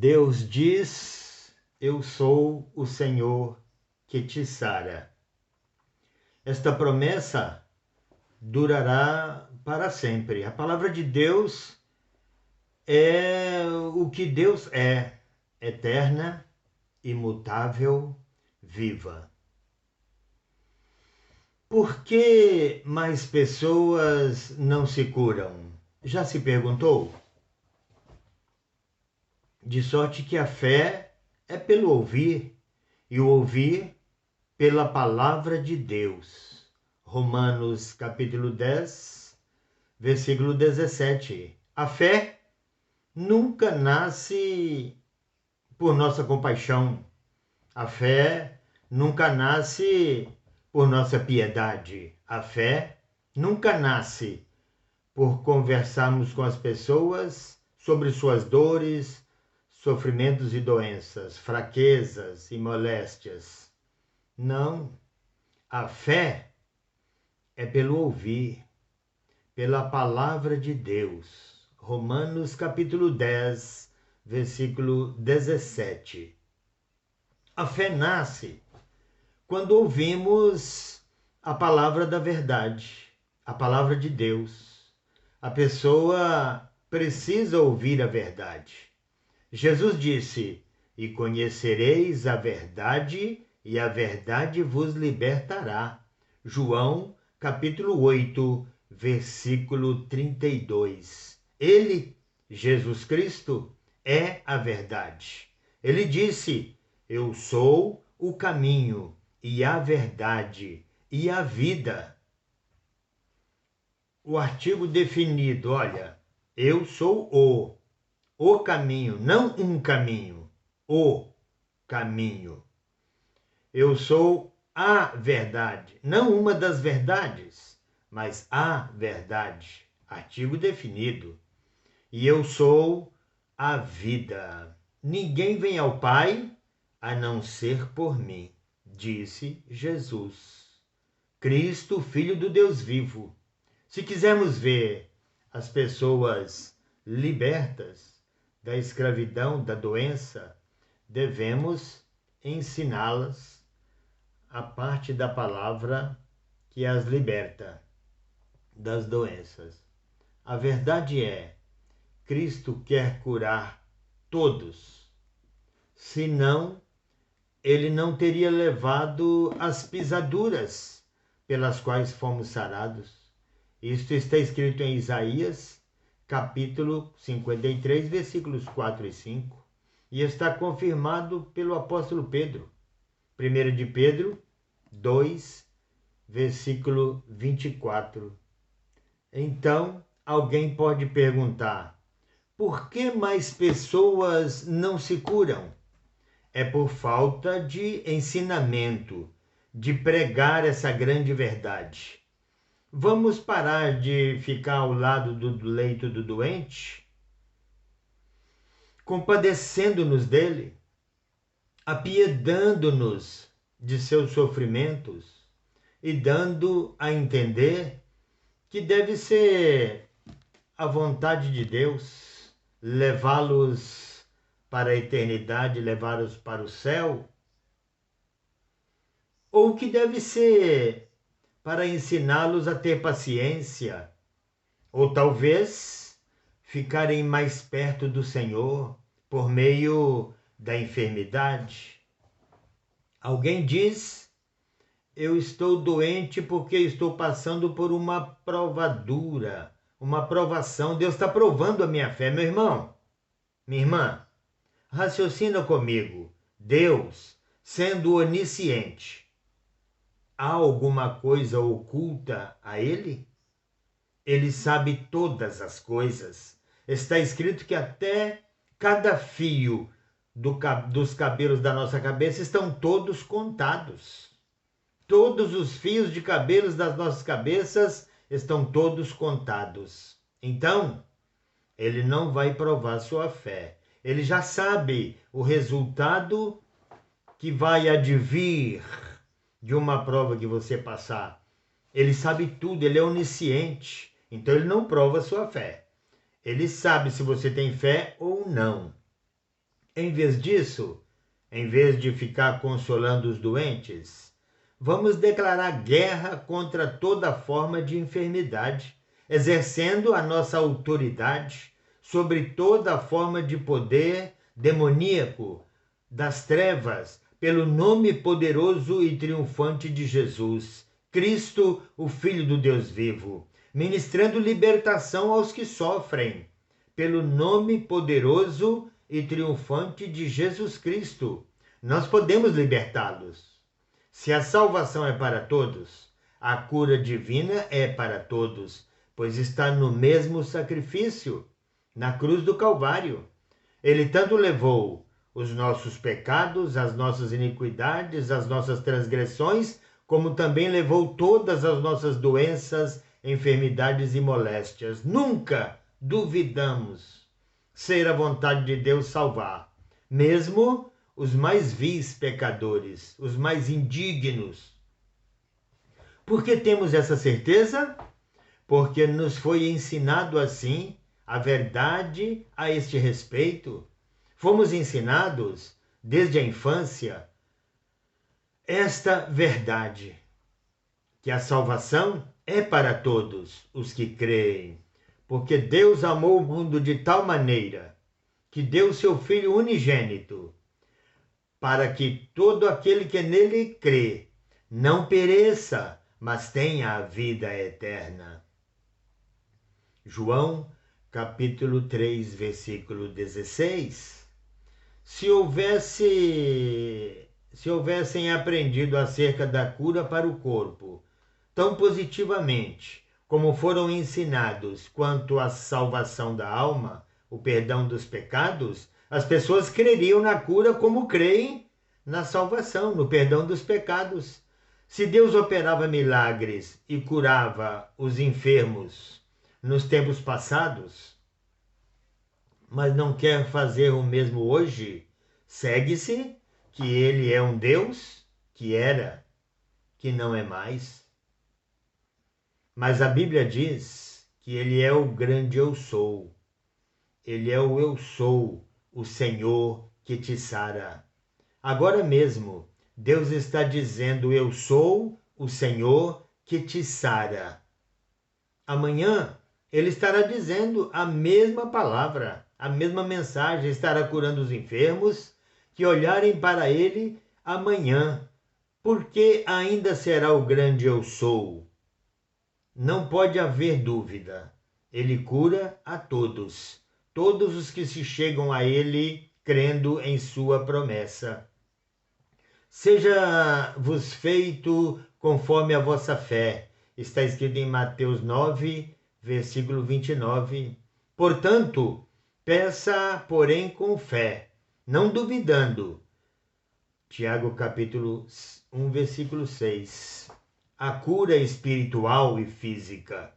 Deus diz: eu sou o Senhor que te sara. Esta promessa durará para sempre. A palavra de Deus é o que Deus é, eterna, imutável, viva. Por que mais pessoas não se curam? Já se perguntou? De sorte que a fé é pelo ouvir, e o ouvir pela palavra de Deus. Romanos capítulo 10, versículo 17. A fé nunca nasce por nossa compaixão. A fé nunca nasce por nossa piedade. A fé nunca nasce por conversarmos com as pessoas sobre suas dores, sofrimentos e doenças, fraquezas e moléstias. Não. A fé é pelo ouvir, pela palavra de Deus. Romanos capítulo 10, versículo 17. A fé nasce quando ouvimos a palavra da verdade, a palavra de Deus. A pessoa precisa ouvir a verdade. Jesus disse: e conhecereis a verdade, e a verdade vos libertará. João, capítulo 8, versículo 32. Ele, Jesus Cristo, é a verdade. Ele disse: eu sou o caminho, e a verdade, e a vida. O artigo definido, olha, eu sou o caminho, não um caminho, o caminho. Eu sou a verdade, não uma das verdades, mas a verdade. Artigo definido. E eu sou a vida. Ninguém vem ao Pai a não ser por mim, disse Jesus. Cristo, Filho do Deus vivo. Se quisermos ver as pessoas libertas da escravidão, da doença, devemos ensiná-las a parte da palavra que as liberta das doenças. A verdade é, Cristo quer curar todos. Senão, ele não teria levado as pisaduras pelas quais fomos sarados. Isto está escrito em Isaías, capítulo 53, versículos 4 e 5. E está confirmado pelo apóstolo Pedro. 1 de Pedro 2, versículo 24. Então, alguém pode perguntar: por que mais pessoas não se curam? É por falta de ensinamento, de pregar essa grande verdade. Vamos parar de ficar ao lado do leito do doente, compadecendo-nos dele, apiedando-nos de seus sofrimentos e dando a entender que deve ser a vontade de Deus levá-los para a eternidade, levá-los para o céu, ou que deve ser para ensiná-los a ter paciência, ou talvez ficarem mais perto do Senhor por meio da enfermidade. Alguém diz: eu estou doente porque estou passando por uma provadura, uma provação. Deus está provando a minha fé. Meu irmão, minha irmã, raciocina comigo. Deus, sendo onisciente, há alguma coisa oculta a ele? Ele sabe todas as coisas. Está escrito que até cada fio dos cabelos da nossa cabeça estão todos contados. Todos os fios de cabelos das nossas cabeças estão todos contados. Então, ele não vai provar sua fé. Ele já sabe o resultado que vai advir de uma prova que você passar. Ele sabe tudo, ele é onisciente. Então ele não prova a sua fé. Ele sabe se você tem fé ou não. Em vez disso, em vez de ficar consolando os doentes, vamos declarar guerra contra toda forma de enfermidade, exercendo a nossa autoridade sobre toda forma de poder demoníaco das trevas, pelo nome poderoso e triunfante de Jesus, Cristo, o Filho do Deus vivo, ministrando libertação aos que sofrem, pelo nome poderoso e triunfante de Jesus Cristo. Nós podemos libertá-los. Se a salvação é para todos, a cura divina é para todos, pois está no mesmo sacrifício, na cruz do Calvário. Ele tanto levou os nossos pecados, as nossas iniquidades, as nossas transgressões, como também levou todas as nossas doenças, enfermidades e moléstias. Nunca duvidamos ser a vontade de Deus salvar, mesmo os mais vis pecadores, os mais indignos. Por que temos essa certeza? Porque nos foi ensinado assim a verdade a este respeito. Fomos ensinados desde a infância esta verdade, que a salvação é para todos os que creem, porque Deus amou o mundo de tal maneira que deu seu Filho unigênito, para que todo aquele que nele crê não pereça, mas tenha a vida eterna. João, capítulo 3, versículo 16. Se houvessem aprendido acerca da cura para o corpo, tão positivamente como foram ensinados quanto à salvação da alma, o perdão dos pecados, as pessoas creriam na cura como creem na salvação, no perdão dos pecados. Se Deus operava milagres e curava os enfermos nos tempos passados, mas não quer fazer o mesmo hoje, segue-se que ele é um Deus que era, que não é mais. Mas a Bíblia diz que ele é o grande eu sou. Ele é o eu sou, o Senhor que te sara. Agora mesmo, Deus está dizendo: eu sou o Senhor que te sara. Amanhã, ele estará dizendo a mesma palavra, a mesma mensagem, estará curando os enfermos que olharem para ele amanhã, porque ainda será o grande eu sou. Não pode haver dúvida. Ele cura a todos, todos os que se chegam a ele crendo em sua promessa. Seja-vos feito conforme a vossa fé. Está escrito em Mateus 9, versículo 29. Portanto, peça, porém, com fé, não duvidando. Tiago, capítulo 1, versículo 6. A cura espiritual e física.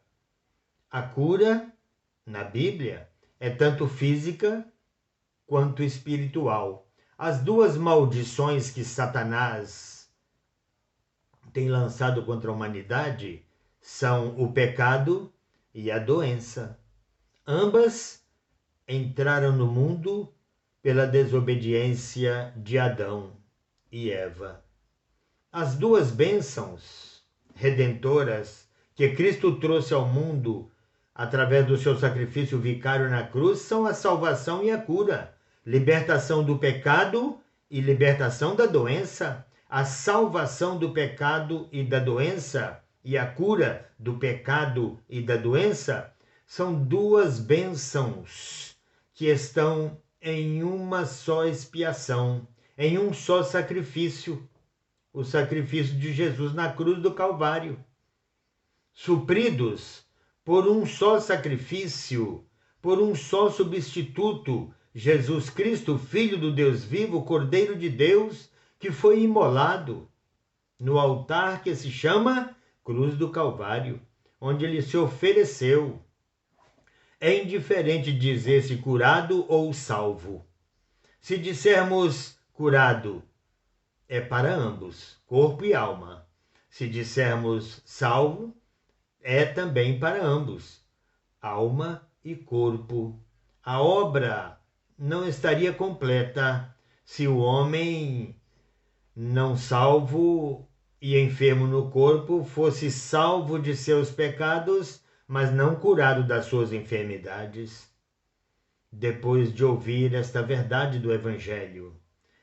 A cura, na Bíblia, é tanto física quanto espiritual. As duas maldições que Satanás tem lançado contra a humanidade são o pecado e a doença. Ambas entraram no mundo pela desobediência de Adão e Eva. As duas bênçãos redentoras que Cristo trouxe ao mundo através do seu sacrifício vicário na cruz são a salvação e a cura, libertação do pecado e libertação da doença. A salvação do pecado e da doença e a cura do pecado e da doença são duas bênçãos que estão em uma só expiação, em um só sacrifício, o sacrifício de Jesus na cruz do Calvário, supridos por um só sacrifício, por um só substituto, Jesus Cristo, Filho do Deus vivo, Cordeiro de Deus, que foi imolado no altar que se chama Cruz do Calvário, onde ele se ofereceu. É indiferente dizer-se curado ou salvo. Se dissermos curado, é para ambos, corpo e alma. Se dissermos salvo, é também para ambos, alma e corpo. A obra não estaria completa se o homem não salvo e enfermo no corpo fosse salvo de seus pecados, mas não curado das suas enfermidades. Depois de ouvir esta verdade do Evangelho,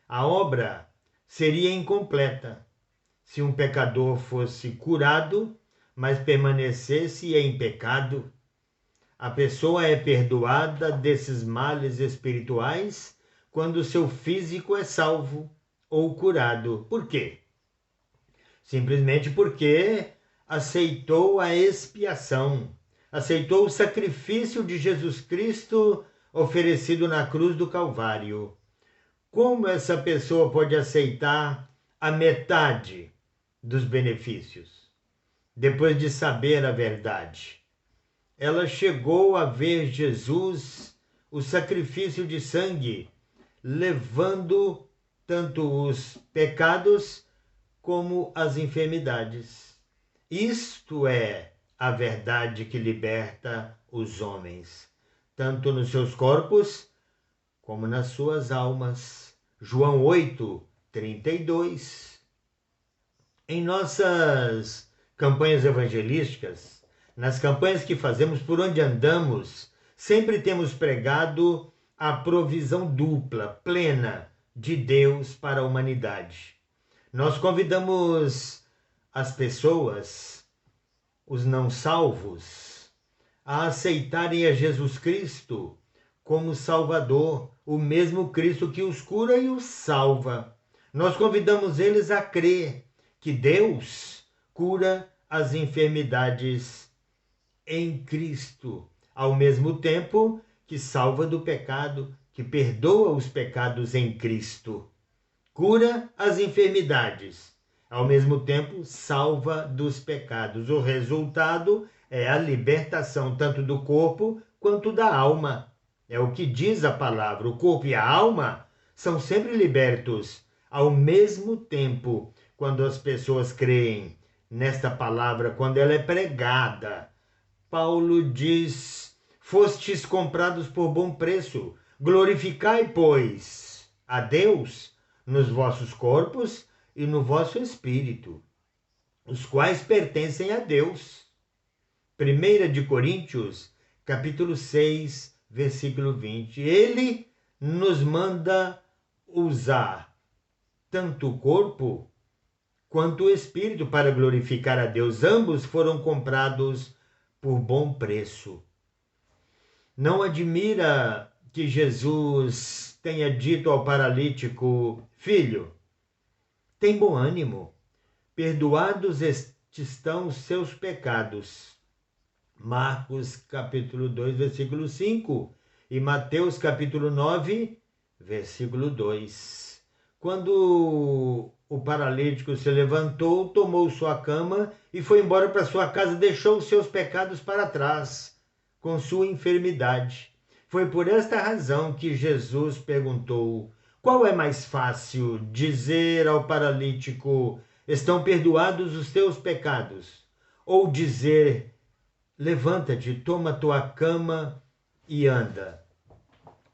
a obra seria incompleta se um pecador fosse curado, mas permanecesse em pecado. A pessoa é perdoada desses males espirituais quando seu físico é salvo ou curado. Por quê? Simplesmente porque aceitou a expiação, aceitou o sacrifício de Jesus Cristo oferecido na cruz do Calvário. Como essa pessoa pode aceitar a metade dos benefícios, depois de saber a verdade? Ela chegou a ver Jesus, o sacrifício de sangue, levando tanto os pecados como as enfermidades. Isto é a verdade que liberta os homens, tanto nos seus corpos como nas suas almas. João 8:32. Em nossas campanhas evangelísticas, nas campanhas que fazemos por onde andamos, sempre temos pregado a provisão dupla, plena, de Deus para a humanidade. Nós convidamos as pessoas, os não salvos, a aceitarem a Jesus Cristo como Salvador, o mesmo Cristo que os cura e os salva. Nós convidamos eles a crer que Deus cura as enfermidades em Cristo, ao mesmo tempo que salva do pecado, que perdoa os pecados em Cristo. Cura as enfermidades, ao mesmo tempo salva dos pecados. O resultado é a libertação tanto do corpo quanto da alma. É o que diz a palavra. O corpo e a alma são sempre libertos ao mesmo tempo quando as pessoas creem nesta palavra, quando ela é pregada. Paulo diz: fostes comprados por bom preço, glorificai, pois, a Deus nos vossos corpos e no vosso espírito, os quais pertencem a Deus. 1 Coríntios, capítulo 6, versículo 20. Ele nos manda usar tanto o corpo quanto o espírito para glorificar a Deus. Ambos foram comprados por bom preço. Não admira que Jesus tenha dito ao paralítico: filho, tem bom ânimo, perdoados estão os seus pecados. Marcos capítulo 2, versículo 5 e Mateus capítulo 9, versículo 2. Quando o paralítico se levantou, tomou sua cama e foi embora para sua casa, deixou os seus pecados para trás, com sua enfermidade. Foi por esta razão que Jesus perguntou: qual é mais fácil, dizer ao paralítico: estão perdoados os teus pecados, ou dizer: levanta-te, toma tua cama e anda?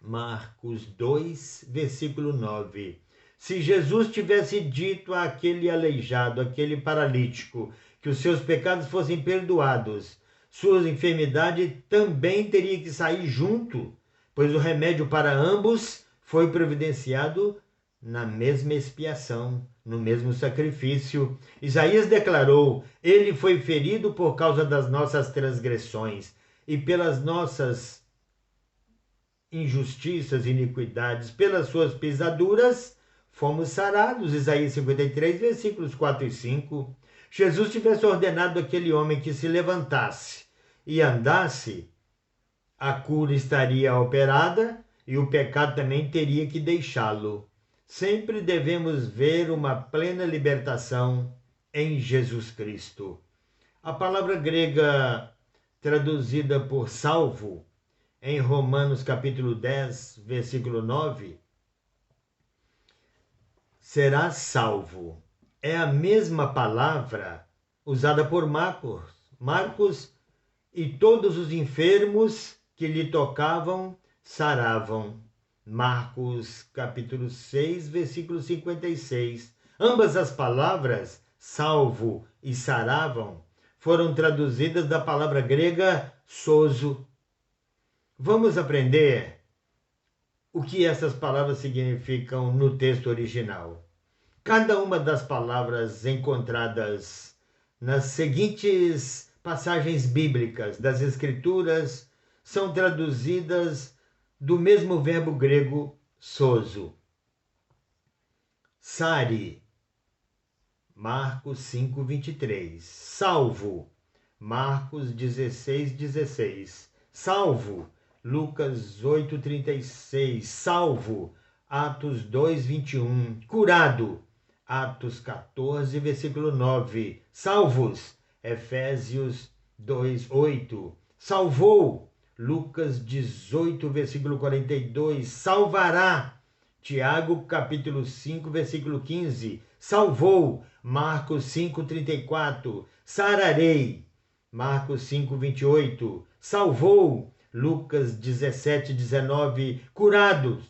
Marcos 2, versículo 9. Se Jesus tivesse dito àquele aleijado, àquele paralítico, que os seus pecados fossem perdoados, sua enfermidade também teria que sair junto, pois o remédio para ambos foi providenciado na mesma expiação, no mesmo sacrifício. Isaías declarou: ele foi ferido por causa das nossas transgressões e pelas nossas injustiças e iniquidades, pelas suas pisaduras fomos sarados. Isaías 53, versículos 4 e 5. Jesus tivesse ordenado àquele homem que se levantasse e andasse, a cura estaria operada e o pecado também teria que deixá-lo. Sempre devemos ver uma plena libertação em Jesus Cristo. A palavra grega traduzida por salvo, em Romanos capítulo 10, versículo 9, será salvo. É a mesma palavra usada por Marcos, e todos os enfermos que lhe tocavam saravam. Marcos capítulo 6, versículo 56. Ambas as palavras, salvo e saravam, foram traduzidas da palavra grega sozo. Vamos aprender o que essas palavras significam no texto original. Cada uma das palavras encontradas nas seguintes passagens bíblicas das Escrituras são traduzidas do mesmo verbo grego sozo. Sari, Marcos 5, 23. Salvo, Marcos 16, 16. Salvo, Lucas 8, 36. Salvo, Atos 2, 21. Curado, Atos 14, versículo 9. Salvos, Efésios 2, 8. Salvou, Lucas 18, versículo 42. Salvará, Tiago capítulo 5, versículo 15. Salvou, Marcos 5, 34. Sararei, Marcos 5, 28. Salvou, Lucas 17, 19. Curados,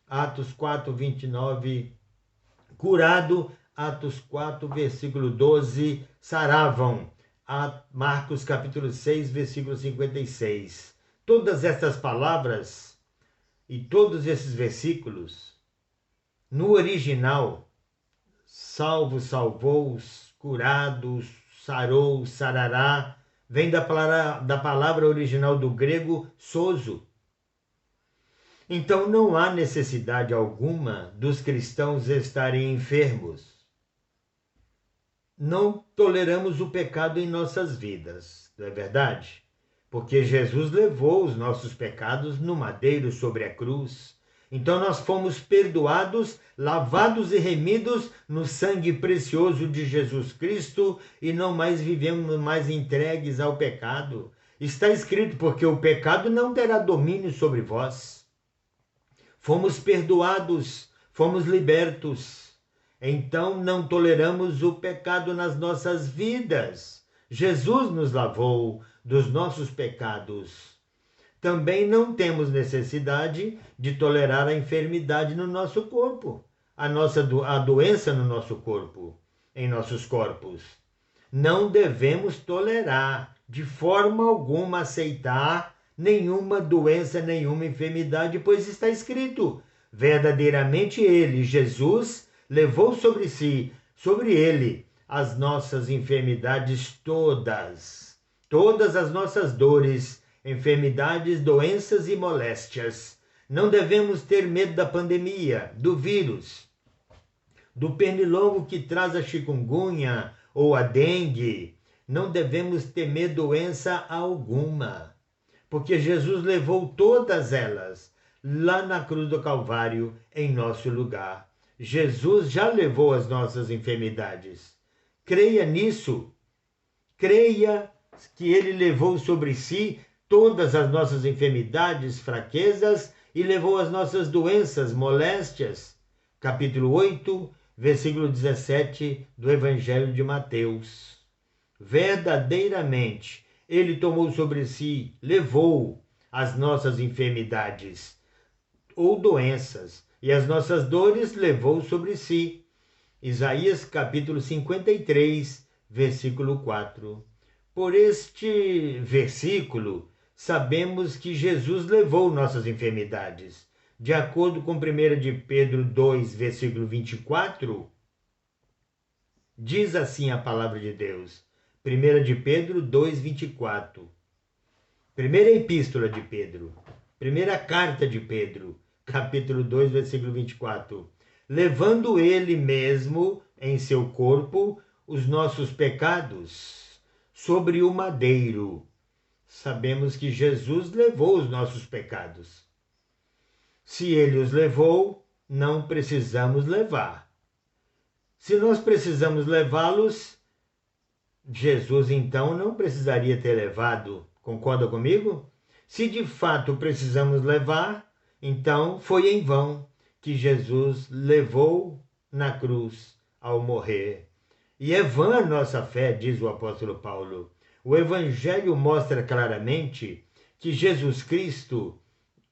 Atos 4, 29. Curado, Atos 4, versículo 12. Saravam, Marcos capítulo 6, versículo 56. Todas estas palavras e todos esses versículos, no original, salvo, salvou, curados, sarou, sarará, vem da palavra original do grego sozo. Então não há necessidade alguma dos cristãos estarem enfermos. Não toleramos o pecado em nossas vidas, não é verdade? Porque Jesus levou os nossos pecados no madeiro sobre a cruz. Então nós fomos perdoados, lavados e remidos no sangue precioso de Jesus Cristo e não mais vivemos mais entregues ao pecado. Está escrito, porque o pecado não terá domínio sobre vós. Fomos perdoados, fomos libertos. Então não toleramos o pecado nas nossas vidas. Jesus nos lavou dos nossos pecados. Também não temos necessidade de tolerar a enfermidade no nosso corpo, a doença no nosso corpo, em nossos corpos. Não devemos tolerar, de forma alguma aceitar nenhuma doença, nenhuma enfermidade, pois está escrito, verdadeiramente ele, Jesus, levou sobre si, sobre ele, as nossas enfermidades todas as nossas dores, enfermidades, doenças e moléstias. Não devemos ter medo da pandemia, do vírus, do pernilongo que traz a chikungunya ou a dengue. Não devemos temer doença alguma, porque Jesus levou todas elas lá na cruz do Calvário em nosso lugar. Jesus já levou as nossas enfermidades. Creia nisso. Creia que ele levou sobre si todas as nossas enfermidades, fraquezas e levou as nossas doenças, moléstias. Capítulo 8, versículo 17 do Evangelho de Mateus. Verdadeiramente, ele tomou sobre si, levou as nossas enfermidades ou doenças e as nossas dores levou sobre si. Isaías capítulo 53, versículo 4. Por este versículo, sabemos que Jesus levou nossas enfermidades. De acordo com 1 de Pedro 2, versículo 24, diz assim a palavra de Deus. 1 de Pedro 2, 24. Primeira epístola de Pedro. Primeira carta de Pedro, capítulo 2, versículo 24. Levando ele mesmo em seu corpo os nossos pecados sobre o madeiro. Sabemos que Jesus levou os nossos pecados. Se ele os levou, não precisamos levar. Se nós precisamos levá-los, Jesus então não precisaria ter levado. Concorda comigo? Se de fato precisamos levar, então foi em vão que Jesus levou na cruz ao morrer. E é vã a nossa fé, diz o apóstolo Paulo. O Evangelho mostra claramente que Jesus Cristo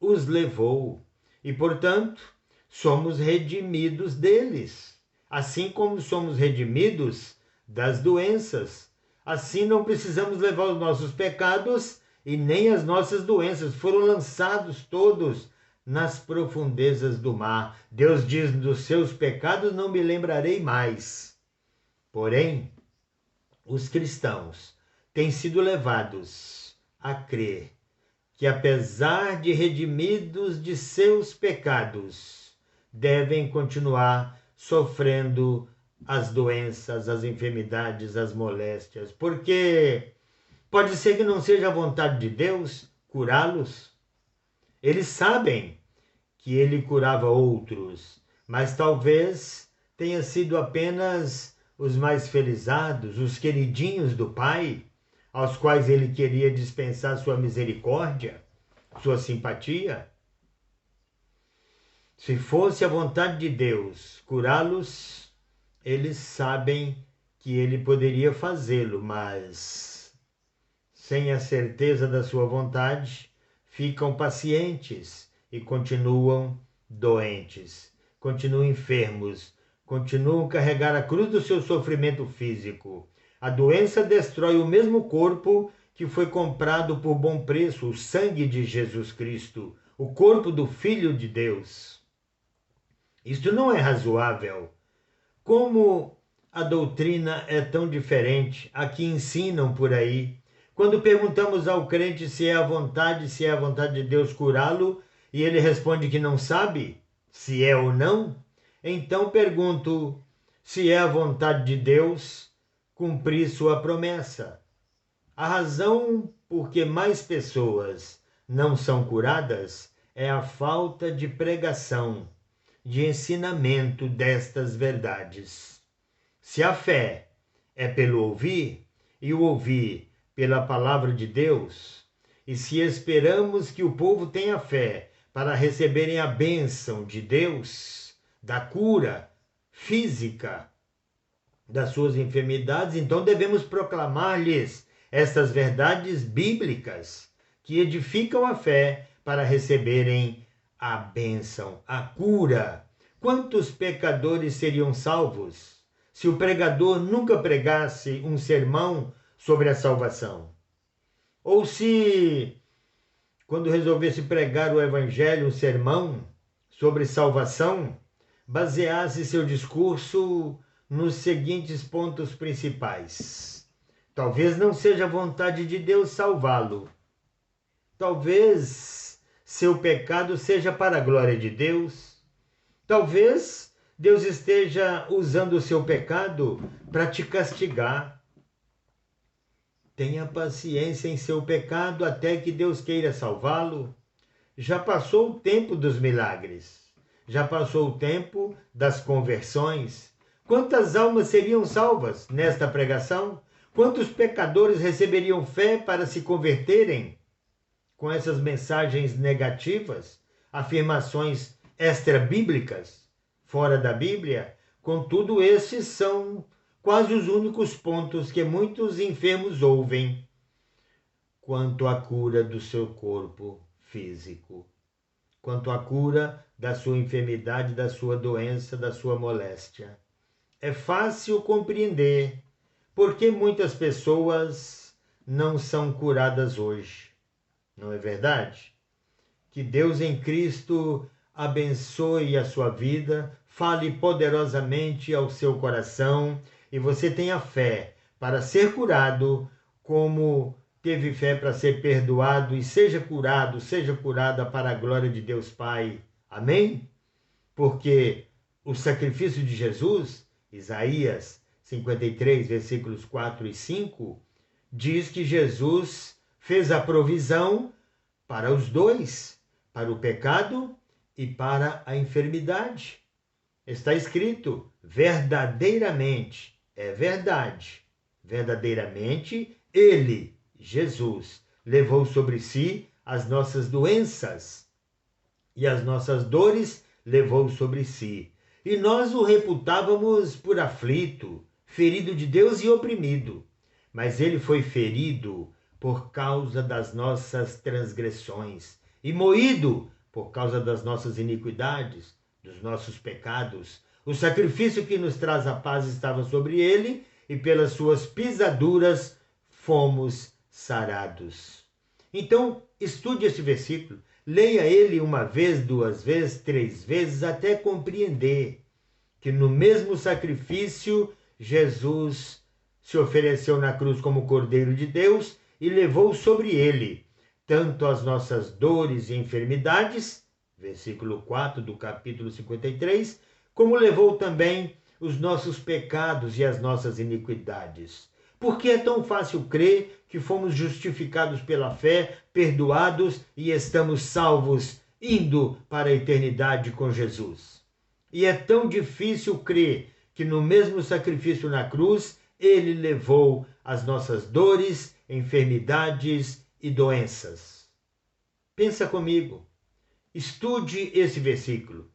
os levou. e, portanto, somos redimidos deles. Assim como somos redimidos das doenças, assim não precisamos levar os nossos pecados e nem as nossas doenças. Foram lançados todos nas profundezas do mar. Deus diz: dos seus pecados não me lembrarei mais. Porém, os cristãos têm sido levados a crer que, apesar de redimidos de seus pecados, devem continuar sofrendo as doenças, as enfermidades, as moléstias, porque pode ser que não seja a vontade de Deus curá-los. Eles sabem que ele curava outros, mas talvez tenha sido apenas os mais felizados, os queridinhos do Pai, aos quais ele queria dispensar sua misericórdia, sua simpatia. Se fosse a vontade de Deus curá-los, eles sabem que ele poderia fazê-lo, mas sem a certeza da sua vontade, ficam pacientes e continuam doentes, continuam enfermos, continuam a carregar a cruz do seu sofrimento físico. A doença destrói o mesmo corpo que foi comprado por bom preço, o sangue de Jesus Cristo, o corpo do Filho de Deus. Isto não é razoável. Como a doutrina é tão diferente, a que ensinam por aí. Quando perguntamos ao crente se é a vontade de Deus curá-lo, e ele responde que não sabe se é ou não, então pergunto: se é a vontade de Deus cumprir sua promessa? A razão por que mais pessoas não são curadas é a falta de pregação, de ensinamento destas verdades. Se a fé é pelo ouvir, e o ouvir pela palavra de Deus, e se esperamos que o povo tenha fé para receberem a bênção de Deus, da cura física das suas enfermidades, então devemos proclamar-lhes estas verdades bíblicas que edificam a fé para receberem a bênção, a cura. Quantos pecadores seriam salvos se o pregador nunca pregasse um sermão sobre a salvação? Ou se, quando resolvesse pregar o evangelho, um sermão sobre salvação, baseasse seu discurso nos seguintes pontos principais: talvez não seja a vontade de Deus salvá-lo. Talvez seu pecado seja para a glória de Deus. Talvez Deus esteja usando o seu pecado para te castigar. Tenha paciência em seu pecado até que Deus queira salvá-lo. Já passou o tempo dos milagres. Já passou o tempo das conversões. Quantas almas seriam salvas nesta pregação? Quantos pecadores receberiam fé para se converterem? Com essas mensagens negativas, afirmações extra-bíblicas, fora da Bíblia, contudo, esses são quase os únicos pontos que muitos enfermos ouvem quanto à cura do seu corpo físico, quanto à cura da sua enfermidade, da sua doença, da sua moléstia. É fácil compreender por que muitas pessoas não são curadas hoje. Não é verdade? Que Deus em Cristo abençoe a sua vida, fale poderosamente ao seu coração e você tenha fé para ser curado, como teve fé para ser perdoado, e seja curado, seja curada para a glória de Deus Pai. Amém? Porque o sacrifício de Jesus, Isaías 53, versículos 4 e 5, diz que Jesus fez a provisão para os dois, para o pecado e para a enfermidade. Está escrito: verdadeiramente, é verdade, verdadeiramente ele, Jesus, levou sobre si as nossas doenças e as nossas dores levou sobre si. E nós o reputávamos por aflito, ferido de Deus e oprimido. Mas ele foi ferido por causa das nossas transgressões e moído por causa das nossas iniquidades, dos nossos pecados. O sacrifício que nos traz a paz estava sobre ele, e pelas suas pisaduras fomos sarados. Então, estude esse versículo, leia ele uma vez, duas vezes, três vezes, até compreender que no mesmo sacrifício Jesus se ofereceu na cruz como Cordeiro de Deus e levou sobre ele tanto as nossas dores e enfermidades, versículo 4 do capítulo 53, como levou também os nossos pecados e as nossas iniquidades. Por que é tão fácil crer que fomos justificados pela fé, perdoados e estamos salvos, indo para a eternidade com Jesus? E é tão difícil crer que no mesmo sacrifício na cruz, ele levou as nossas dores, enfermidades e doenças. Pensa comigo, estude esse versículo.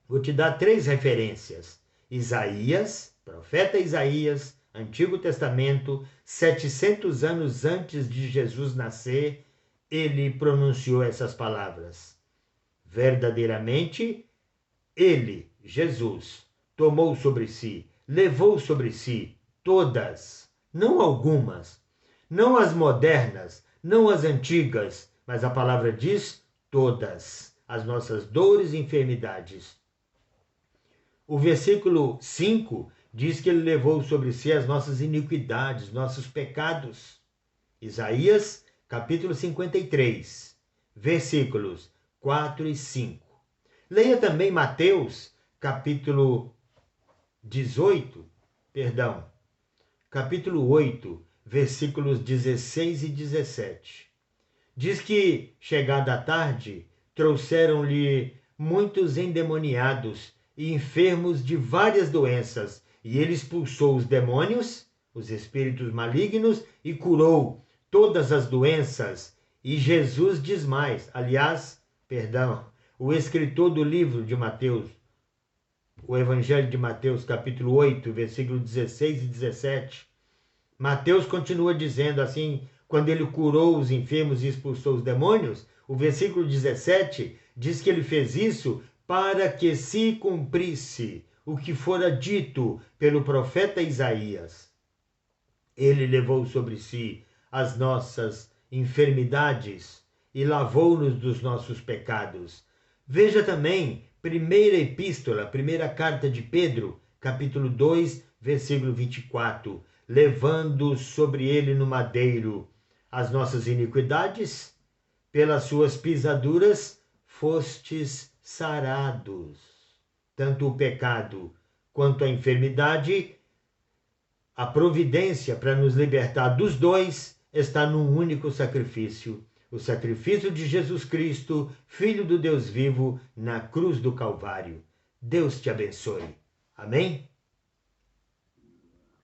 Vou te dar 3 referências. Isaías, profeta Isaías, Antigo Testamento, 700 anos antes de Jesus nascer, ele pronunciou essas palavras. Verdadeiramente, ele, Jesus, tomou sobre si, levou sobre si todas, não algumas, não as modernas, não as antigas, mas a palavra diz todas, as nossas dores e enfermidades. O versículo 5 diz que ele levou sobre si as nossas iniquidades, nossos pecados. Isaías, capítulo 53, versículos 4 e 5. Leia também Mateus, capítulo 8, versículos 16 e 17. Diz que, chegada a tarde, trouxeram-lhe muitos endemoniados e enfermos de várias doenças, e ele expulsou os demônios, os espíritos malignos, e curou todas as doenças. E Jesus diz mais, o escritor do livro de Mateus, o Evangelho de Mateus, capítulo 8, versículo 16 e 17, Mateus continua dizendo assim, quando ele curou os enfermos e expulsou os demônios, o versículo 17 diz que ele fez isso para que se cumprisse o que fora dito pelo profeta Isaías. Ele levou sobre si as nossas enfermidades e lavou-nos dos nossos pecados. Veja também, primeira carta de Pedro, capítulo 2, versículo 24, levando sobre ele no madeiro as nossas iniquidades, pelas suas pisaduras fostes sarados. Tanto o pecado quanto a enfermidade, a providência para nos libertar dos dois está num único sacrifício, o sacrifício de Jesus Cristo, Filho do Deus vivo, na cruz do Calvário. Deus te abençoe. Amém?